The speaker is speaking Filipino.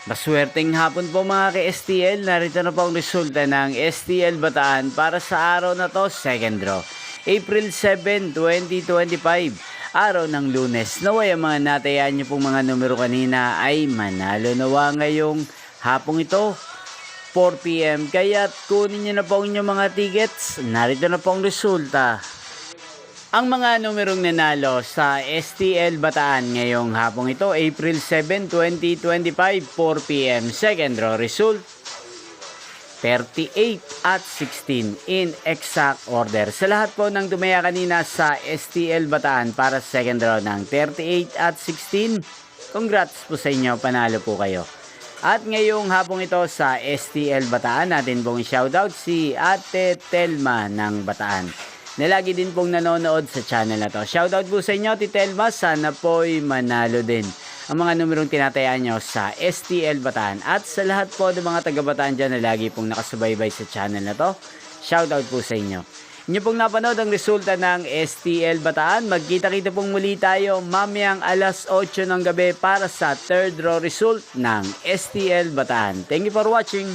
Maswerteng hapon po mga ka-STL. Narito na po ang resulta ng STL Bataan para sa araw na to, second draw. April 7, 2025. Araw ng Lunes. Naway ang mga natayaan nyo pong mga numero kanina ay manalo nawa ngayong hapong ito, 4 PM. Kaya't kunin nyo na po ang inyong mga tickets. Narito na po ang resulta. Ang mga numerong nanalo sa STL Bataan ngayong hapong ito, April 7, 2025, 4 PM. Second draw result, 38 at 16 in exact order. Sa lahat po ng tumaya kanina sa STL Bataan para sa second draw ng 38 at 16, congrats po sa inyo, panalo po kayo. At ngayong hapong ito sa STL Bataan, natin pong shoutout si Ate Telma ng Bataan, na lagi din pong nanonood sa channel na to. Shoutout po sa inyo, Tita Elma. Sana po'y manalo din ang mga numerong tinatayaan nyo sa STL Bataan. At sa lahat po ng mga taga-Bataan dyan na lagi pong nakasubaybay sa channel na to, shoutout po sa inyo. Inyo pong napanood ang resulta ng STL Bataan. Magkita-kita pong muli tayo mamayang alas 8 ng gabi para sa third draw result ng STL Bataan. Thank you for watching.